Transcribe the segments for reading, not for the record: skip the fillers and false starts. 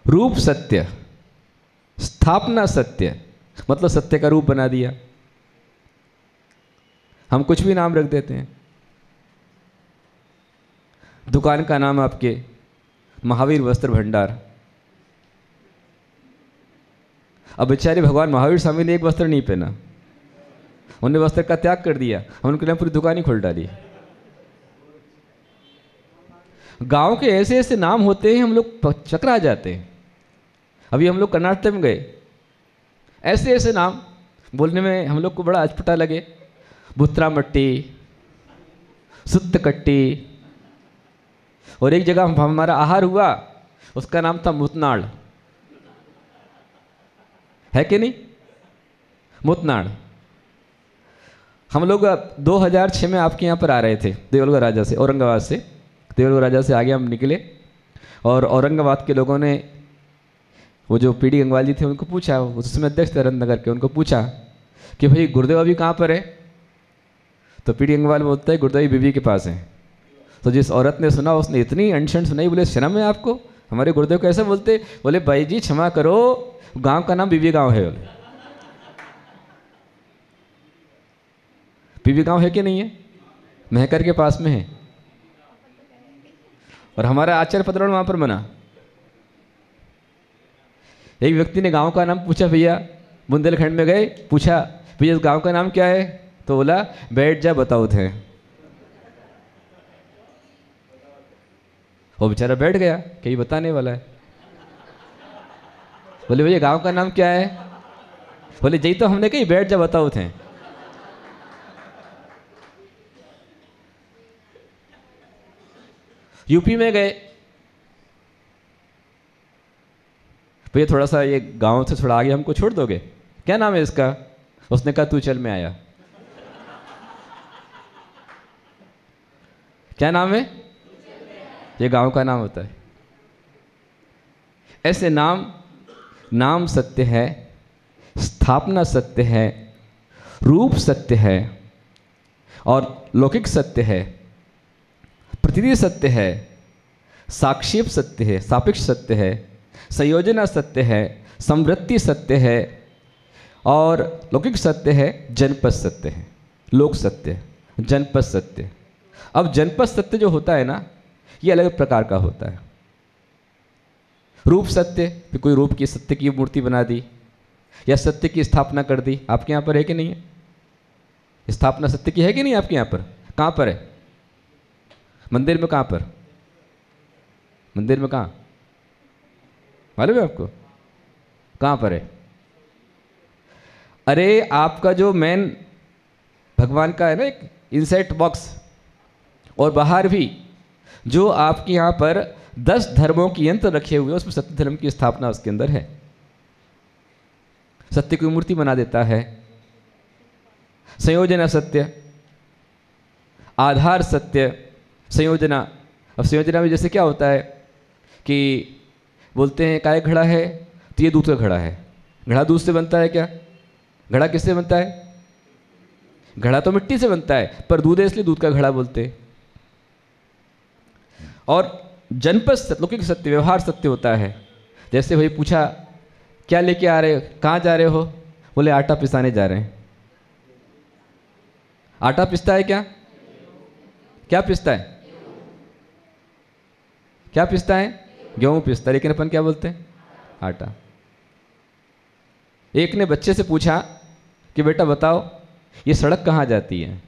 रूप सत्य, स्थापना सत्य, मतलब सत्य का रूप बना दिया। हम कुछ भी नाम रख देते हैं। दुकान का नाम आपके महावीर वस्त्र भंडार। अब बेचारे भगवान महावीर स्वामी ने एक वस्त्र नहीं पहना, उन्होंने वस्त्र का त्याग कर दिया, हम उनके लिए पूरी दुकान ही खोल डाली। गांव के ऐसे ऐसे नाम होते हैं, हम लोग चकरा जाते हैं। अभी हम लोग कर्नाटक में गए, ऐसे ऐसे नाम बोलने में हम लोग को बड़ा अचपटा लगे। बुत्रामट्टी, सुत्तकट्टी, और एक जगह हमारा आहार हुआ, उसका नाम था मुतनाड़, है कि नहीं? मुतनाड़। हम लोग 2006 में आपके यहाँ पर आ रहे थे देवलगढ़ राजा से, औरंगाबाद से। देवलगढ़ राजा से आगे हम निकले और औरंगाबाद के लोगों ने, वो जो पीडी गंगवाल जी थे उनको पूछा, उसमें अध्यक्ष थे रत्नगर के, उनको पूछा कि भाई गुरुदेव अभी कहाँ पर है? तो पीडी गंगवाल बोलता है गुरुदेव बीवी के पास है। तो जिस औरत ने सुना उसने इतनी अनशन सुनाई, बोले शर्म है आपको, हमारे गुरुदेव कैसे बोलते? बोले भाई जी क्षमा करो, गांव का नाम बीवी गांव है। बोले बीवी गांव है कि नहीं है? महकर के पास में है, और हमारा आचार्य पदरण वहां पर बना। एक व्यक्ति ने गांव का नाम पूछा, भैया बुंदेलखंड में गए, पूछा भैया इस गांव का नाम क्या है? तो बोला बैठ जा बताओ थे। वो बेचारा बैठ गया, कहीं बताने वाला है। बोले भैया गांव का नाम क्या है? बोले जई तो हमने कही बैठ जा बताओ थे। यूपी में गए, भैया थोड़ा सा ये गांव से थोड़ा आगे हमको छोड़ दोगे? क्या नाम है इसका? उसने कहा तू चल मैं आया। क्या नाम है? ये गांव का नाम होता है। ऐसे नाम सत्य है, स्थापना सत्य है, रूप सत्य है, और लौकिक सत्य है, प्रतिनिधि सत्य है, साक्षेप सत्य है, सापेक्ष सत्य है, संयोजना सत्य है, समवृत्ति सत्य है, और लौकिक सत्य है, जनपद सत्य है, लोक सत्य, जनपद सत्य। अब जनपद सत्य जो होता है ना, ये अलग प्रकार का होता है। रूप सत्य, फिर कोई रूप की सत्य की मूर्ति बना दी या सत्य की स्थापना कर दी। आपके यहाँ पर है कि नहीं है? स्थापना सत्य की है कि नहीं आपके यहाँ पर? कहाँ पर है? मंदिर में? कहाँ पर? मंदिर में कहाँ मालूम है आपको? कहाँ पर है? अरे आपका जो मेन भगवान का है ना एक इंसेट बॉक्स, और बाहर भी जो आपके यहाँ पर 10 धर्मों के यंत्र रखे हुए हैं, उसमें सत्य धर्म की स्थापना उसके अंदर है। सत्य की मूर्ति बना देता है। संयोजना सत्य, आधार सत्य, संयोजना। अब संयोजना में जैसे क्या होता है कि बोलते हैं काय घड़ा है, तो ये दूध का घड़ा है। घड़ा दूध से बनता है क्या? घड़ा किससे बनता है? घड़ा तो मिट्टी से बनता है, पर दूध है इसलिए दूध का घड़ा बोलते हैं। और जनपद सत्य, लौकिक सत्य, व्यवहार सत्य होता है। जैसे भाई पूछा क्या लेके आ रहे हो, कहाँ जा रहे हो? बोले आटा पिसाने जा रहे हैं। आटा पिसता है क्या? क्या पिसता है? क्या पिसता है? गेहूं पिसता है, लेकिन अपन क्या बोलते हैं? आटा। एक ने बच्चे से पूछा कि बेटा बताओ ये सड़क कहाँ जाती है?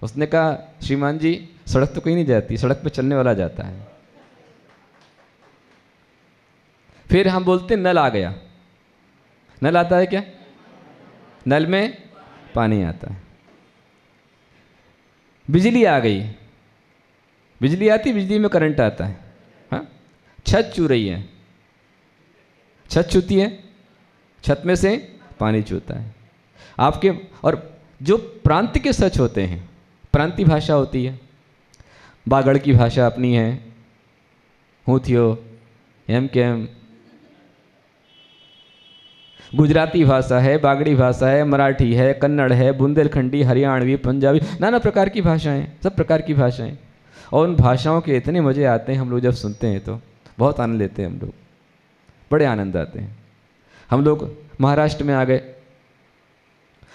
उसने कहा श्रीमान जी सड़क तो कहीं नहीं जाती, सड़क पे चलने वाला जाता है। फिर हम बोलते नल आ गया। नल आता है क्या? नल में पानी आता है। बिजली आ गई, बिजली आती, बिजली में करंट आता है। हाँ, छत चू रही है, छत चूती है, छत में से पानी चूता है। आपके और जो प्रांत के सच होते हैं, प्रांतीय भाषा होती है। बागड़ की भाषा अपनी है, हूँ थियो, एम के एम। गुजराती भाषा है, बागड़ी भाषा है, मराठी है, कन्नड़ है, बुंदेलखंडी, हरियाणवी, पंजाबी, नाना प्रकार की भाषाएं, सब प्रकार की भाषाएं। और उन भाषाओं के इतने मज़े आते हैं हम लोग जब सुनते हैं, तो बहुत आनंद लेते हैं हम लोग। बड़े आनंद आते हैं। हम लोग महाराष्ट्र में आ गए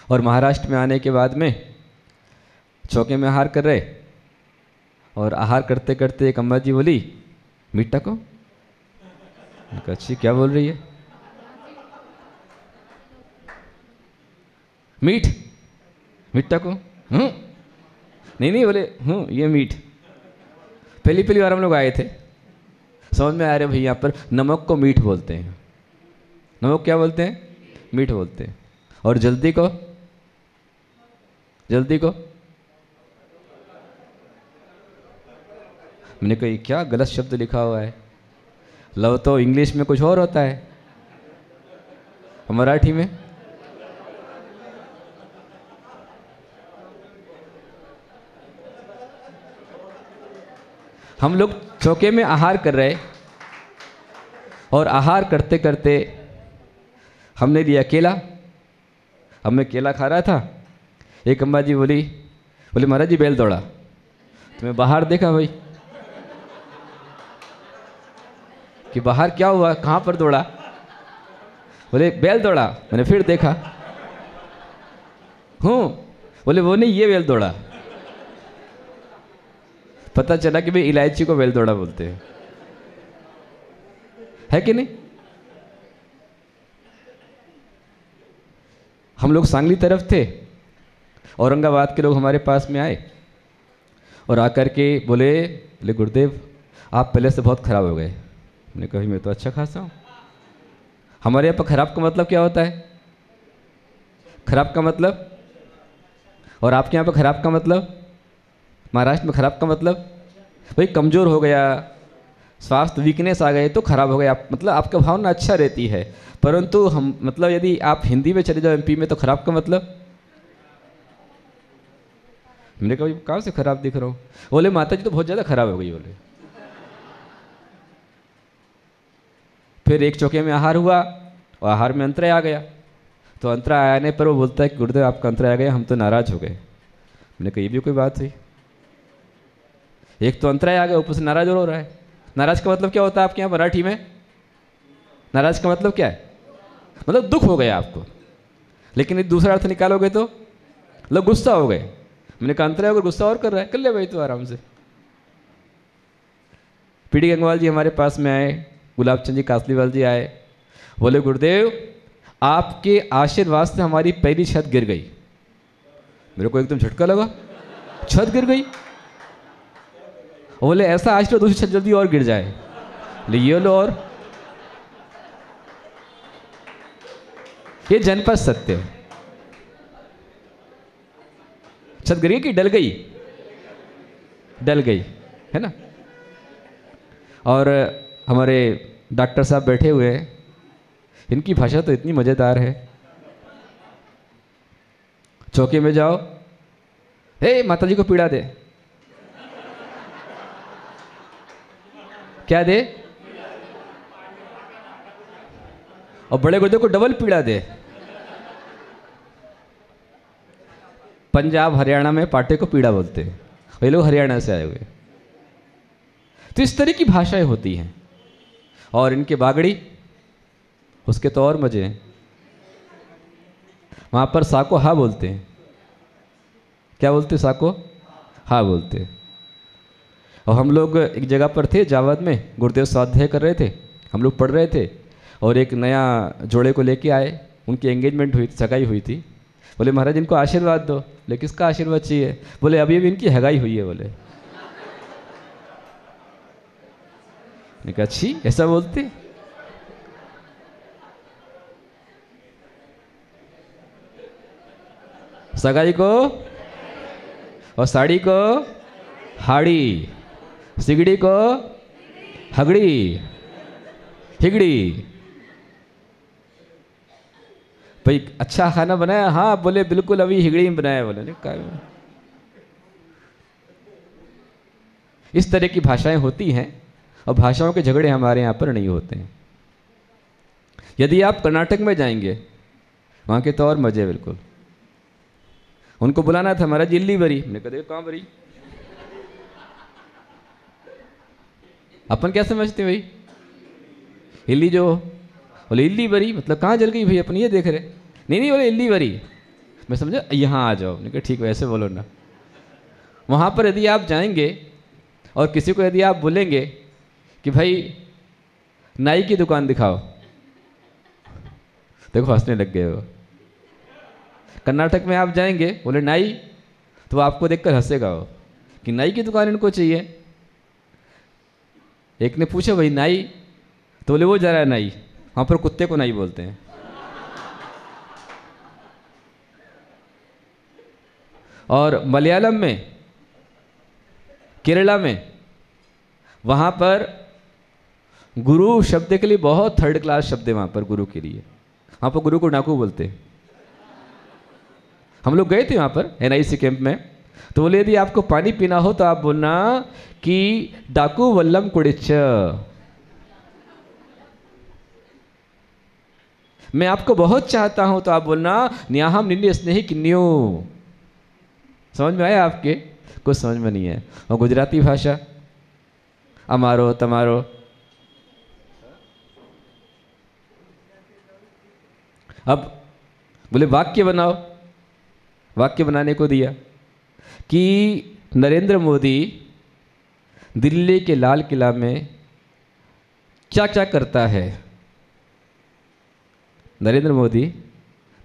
और महाराष्ट्र में आने के बाद में चौके में आहार कर रहे और आहार करते करते एक अम्मा जी बोली मीठा को। अच्छी क्या बोल रही है? मीठ मीठा को नहीं बोले ये मीठ। पहली पहली बार हम लोग आए थे, समझ में आ रहे भाई यहाँ पर नमक को मीठ बोलते हैं। नमक क्या बोलते हैं? मीठ बोलते हैं। और जल्दी को मैंने कहा क्या गलत शब्द लिखा हुआ है। लव तो इंग्लिश में कुछ और होता है, मराठी में हम लोग चौके में आहार कर रहे और आहार करते करते हमने लिया केला। अब मैं केला खा रहा था, एक अम्मा जी बोली महाराज जी बैल दौड़ा। तो मैं बाहर देखा भाई कि बाहर क्या हुआ, कहाँ पर दौड़ा? बोले बैल दौड़ा। मैंने फिर देखा, बोले वो नहीं ये बैल दौड़ा। पता चला कि भाई इलायची को बैल दौड़ा बोलते हैं, है कि नहीं? हम लोग सांगली तरफ थे, औरंगाबाद के लोग हमारे पास में आए और आकर के बोले गुरुदेव आप पहले से बहुत खराब हो गए। मैंने कहा मैं तो अच्छा खासा हूँ। हमारे यहाँ पर खराब का मतलब क्या होता है? खराब का मतलब, और आपके यहाँ पर खराब का मतलब, महाराष्ट्र में खराब का मतलब भाई कमज़ोर हो गया, स्वास्थ्य वीकनेस आ गए तो खराब हो गया। मतलब आपका भावना अच्छा रहती है, परंतु हम मतलब यदि आप हिंदी में चले जाओ एमपी में तो खराब का मतलब। मैंने कहा कहाँ से खराब दिख रहा हूँ? बोले माता जी तो बहुत ज़्यादा खराब हो गई। बोले फिर एक चौके में आहार हुआ और आहार में अंतराय आ गया। तो अंतराय आने पर वो बोलता है कि गुरुदेव आपका अंतराय आ गया, हम तो नाराज हो गए। मैंने कहा ये भी कोई बात हुई? एक तो अंतराय आ गया, ऊपर से नाराज हो रहा है। नाराज का मतलब क्या होता है आपके यहाँ मराठी में? नाराज का मतलब क्या है? मतलब दुख हो गया आपको। लेकिन दूसरा अर्थ निकालोगे तो लोग गुस्सा हो गए। मैंने कहा अंतराय अगर गुस्सा और कर रहा है, कर ले भाई तो आराम से। पीडी गंगवाल जी हमारे पास में आए, गुलाब चंद जी कासलीवाल जी आए, बोले गुरुदेव आपके आशीर्वाद से हमारी पहली छत गिर गई। मेरे को एकदम झटका लगा, छत गिर गई। बोले ऐसा आशीर्वाद दूसरी छत जल्दी और गिर जाए। ये लो, और ये जनपद सत्य है। छत गिर गई कि डल गई? डल गई, है ना। और हमारे डॉक्टर साहब बैठे हुए हैं, इनकी भाषा तो इतनी मज़ेदार है। चौके में जाओ, हे माता जी को पीड़ा दे। क्या दे? और बड़े गुरुदेव को डबल पीड़ा दे। पंजाब हरियाणा में पाटे को पीड़ा बोलते हैं, वे लोग हरियाणा से आए हुए। तो इस तरह की भाषाएं होती हैं। और इनके बागड़ी, उसके तो और मजे हैं। वहाँ पर साको हा बोलते हैं। क्या बोलते? साको हा बोलते हैं। और हम लोग एक जगह पर थे जावद में, गुरुदेव स्वाध्याय कर रहे थे, हम लोग पढ़ रहे थे और एक नया जोड़े को लेके आए, उनकी एंगेजमेंट हुई, सगाई हुई थी। बोले महाराज इनको आशीर्वाद दो। बोले किसका आशीर्वाद चाहिए? बोले अभी अभी इनकी हगाई हुई है। बोले मैंने कहा अच्छी ऐसा बोलते? सगाई को और साड़ी को हाड़ी, सिगड़ी को हगड़ी, हिगड़ी। भाई अच्छा खाना बनाया? हाँ। बोले बिल्कुल अभी हिगड़ी में बनाया। बोले नहीं क्या। इस तरह की भाषाएं होती हैं और भाषाओं के झगड़े हमारे यहाँ पर नहीं होते हैं। यदि आप कर्नाटक में जाएंगे, वहाँ के तो और मजे बिल्कुल। उनको बुलाना था हमारा जिल्ली बरी। मैंने कहा कहाँ बरी? अपन क्या समझते भाई? हिल्ली जो बोले इल्ली बरी, मतलब कहाँ जल गई भाई अपनी, ये देख रहे। नहीं नहीं, बोले इल्ली बरी। मैं समझा यहाँ आ जाओ। मैंने कहा ठीक वैसे बोलो ना। वहाँ पर यदि आप जाएंगे और किसी को यदि आप बोलेंगे कि भाई नाई की दुकान दिखाओ, देखो हंसने लग गए वो। कर्नाटक में आप जाएंगे, बोले नाई, तो वो आपको देखकर हंसेगा वो कि नाई की दुकान इनको चाहिए। एक ने पूछा भाई नाई, तो बोले वो जा रहा है नाई। वहाँ पर कुत्ते को नाई बोलते हैं। और मलयालम में, केरला में, वहाँ पर गुरु शब्द के लिए बहुत थर्ड क्लास शब्द है वहाँ पर गुरु के लिए। वहाँ पर गुरु को डाकू बोलते हैं। हम लोग गए थे वहाँ पर एनआईसी कैंप में, तो बोले यदि आपको पानी पीना हो तो आप बोलना कि डाकू वल्लम कुड़िच। मैं आपको बहुत चाहता हूं तो आप बोलना न्याहम निन्नी स्नेही किन्यो। समझ में आया आपके? कुछ समझ में नहीं है। और गुजराती भाषा अमारो तमारो, अब बोले वाक्य बनाओ। वाक्य बनाने को दिया कि नरेंद्र मोदी दिल्ली के लाल किला में क्या क्या करता है। नरेंद्र मोदी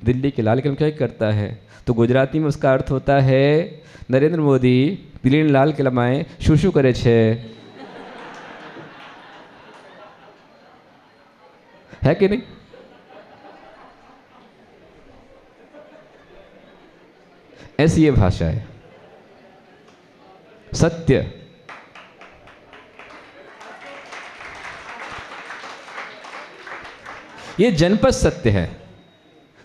दिल्ली के लाल किला में क्या करता है, तो गुजराती में उसका अर्थ होता है नरेंद्र मोदी दिल्ली लाल किला में શું શું करे छे। है कि नहीं? ऐसी ये भाषा है। सत्य, ये जनपद सत्य है।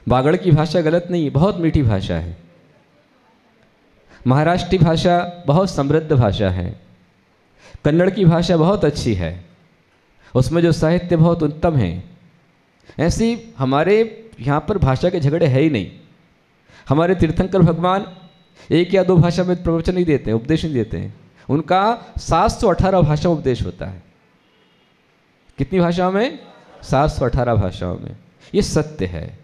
बागड़ की भाषा गलत नहीं है, बहुत मीठी भाषा है। महाराष्ट्री भाषा बहुत समृद्ध भाषा है। कन्नड़ की भाषा बहुत अच्छी है, उसमें जो साहित्य बहुत उत्तम है। ऐसी हमारे यहाँ पर भाषा के झगड़े है ही नहीं। हमारे तीर्थंकर भगवान एक या दो भाषा में प्रवचन नहीं देते, उपदेश नहीं देते हैं। उनका 718 भाषा में उपदेश होता है। कितनी भाषाओं में? 718 भाषाओं में। ये सत्य है।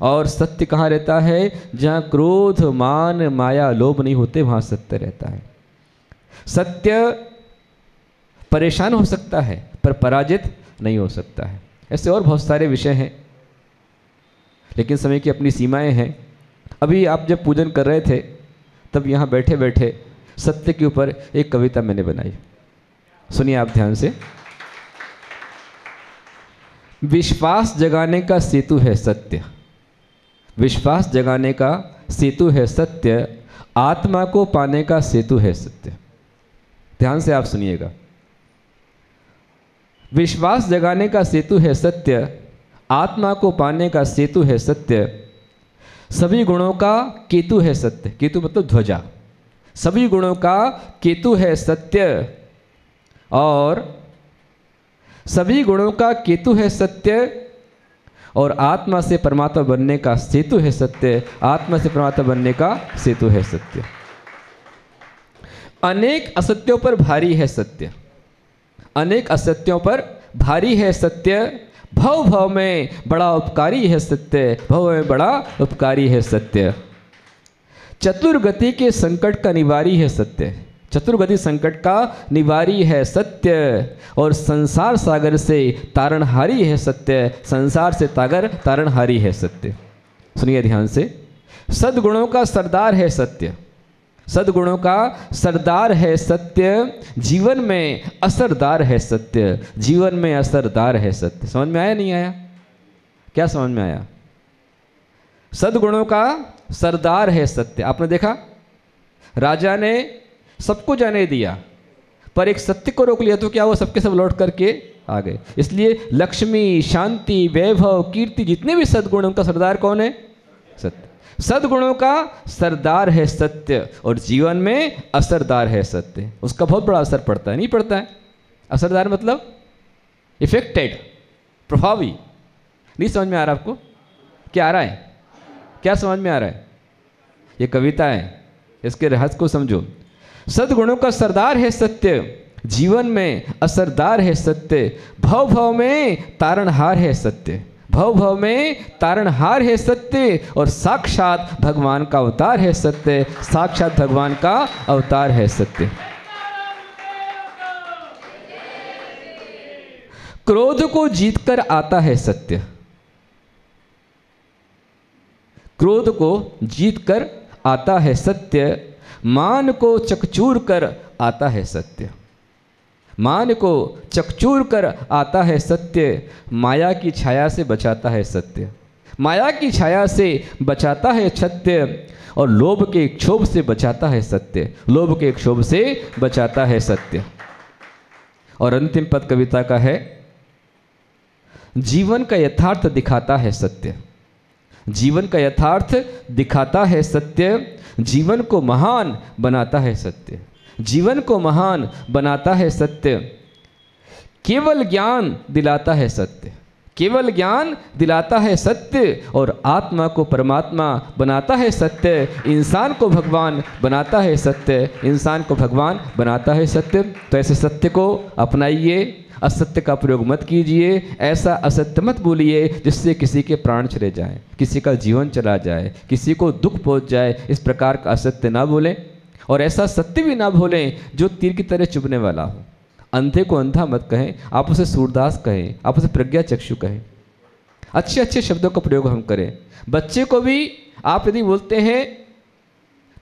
और सत्य कहाँ रहता है? जहाँ क्रोध मान माया लोभ नहीं होते, वहाँ सत्य रहता है। सत्य परेशान हो सकता है पर पराजित नहीं हो सकता है। ऐसे और बहुत सारे विषय हैं, लेकिन समय की अपनी सीमाएं हैं। अभी आप जब पूजन कर रहे थे तब यहाँ बैठे बैठे सत्य के ऊपर एक कविता मैंने बनाई, सुनिए आप ध्यान से। विश्वास जगाने का सेतु है सत्य, विश्वास जगाने का सेतु है सत्य, आत्मा को पाने का सेतु है सत्य। ध्यान से आप सुनिएगा। विश्वास जगाने का सेतु है सत्य, आत्मा को पाने का सेतु है सत्य, सभी गुणों का केतु है सत्य। केतु मतलब ध्वजा। सभी गुणों का केतु है सत्य, और सभी गुणों का केतु है सत्य, और आत्मा से परमात्मा बनने का सेतु है सत्य। आत्मा से परमात्मा बनने का सेतु है सत्य। अनेक असत्यों पर भारी है सत्य, अनेक असत्यों पर भारी है सत्य, भव भव में बड़ा उपकारी है सत्य, भव में बड़ा उपकारी है सत्य। चतुर्गति के संकट का निवारी है सत्य, चतुर्गति संकट का निवारी है सत्य, और संसार सागर से तारणहारी है सत्य, संसार से तारणहारी है सत्य। सुनिए ध्यान से। सद्गुणों का सरदार है सत्य, सद्गुणों का सरदार है सत्य, जीवन में असरदार है सत्य, जीवन में असरदार है सत्य। समझ में आया नहीं आया? क्या समझ में आया? सद्गुणों का सरदार है सत्य। आपने देखा राजा ने सबको जाने दिया, पर एक सत्य को रोक लिया तो क्या वो सबके सब लौट करके आ गए। इसलिए लक्ष्मी, शांति, वैभव, कीर्ति, जितने भी सद्गुण, उनका सरदार कौन है? सत्य। सद्गुणों का सरदार है सत्य, और जीवन में असरदार है सत्य। उसका बहुत बड़ा असर पड़ता है, नहीं पड़ता है? असरदार मतलब इफेक्टेड, प्रभावी। नहीं समझ में आ रहा आपको? क्या आ रहा है? क्या समझ में आ रहा है? ये कविता है, इसके रहस्य को समझो। सद्गुणों का सरदार है सत्य, जीवन में असरदार है सत्य, भव भव में तारणहार है सत्य, भव भव में तारणहार है सत्य, और साक्षात भगवान का अवतार है सत्य, साक्षात भगवान का अवतार है सत्य। क्रोध को जीतकर आता है सत्य, क्रोध को जीतकर आता है सत्य, मान को चकचूर कर आता है सत्य, मान को चकचूर कर आता है सत्य, माया की छाया से बचाता है सत्य, माया की छाया से बचाता है सत्य, और लोभ के क्षोभ से बचाता है सत्य, लोभ के क्षोभ से बचाता है सत्य। और अंतिम पद कविता का है, जीवन का यथार्थ दिखाता है सत्य, जीवन का यथार्थ दिखाता है सत्य, जीवन को महान बनाता है सत्य, जीवन को महान बनाता है सत्य, केवल ज्ञान दिलाता है सत्य, केवल ज्ञान दिलाता है सत्य, और आत्मा को परमात्मा बनाता है सत्य, इंसान को भगवान बनाता है सत्य, इंसान को भगवान बनाता है सत्य। तो ऐसे सत्य को अपनाइए, असत्य का प्रयोग मत कीजिए, ऐसा असत्य मत बोलिए जिससे किसी के प्राण चले जाएं, किसी का जीवन चला जाए, किसी को दुख पहुंच जाए, इस प्रकार का असत्य ना बोलें, और ऐसा सत्य भी ना बोलें जो तीर की तरह चुभने वाला हो। अंधे को अंधा मत कहें, आप उसे सूरदास कहें, आप उसे प्रज्ञा चक्षु कहें, अच्छे अच्छे शब्दों का प्रयोग हम करें। बच्चे को भी आप यदि बोलते हैं,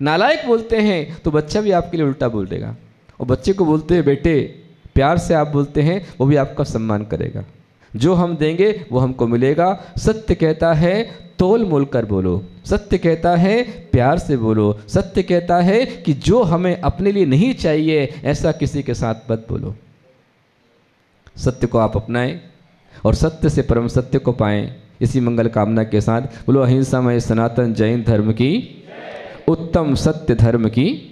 नालायक बोलते हैं, तो बच्चा भी आपके लिए उल्टा बोल देगा, और बच्चे को बोलते हैं बेटे, प्यार से आप बोलते हैं, वो भी आपका सम्मान करेगा। जो हम देंगे वो हमको मिलेगा। सत्य कहता है तोल मोल कर बोलो, सत्य कहता है प्यार से बोलो, सत्य कहता है कि जो हमें अपने लिए नहीं चाहिए ऐसा किसी के साथ मत बोलो। सत्य को आप अपनाएं और सत्य से परम सत्य को पाएं। इसी मंगल कामना के साथ बोलो अहिंसामय सनातन जैन धर्म की, उत्तम सत्य धर्म की।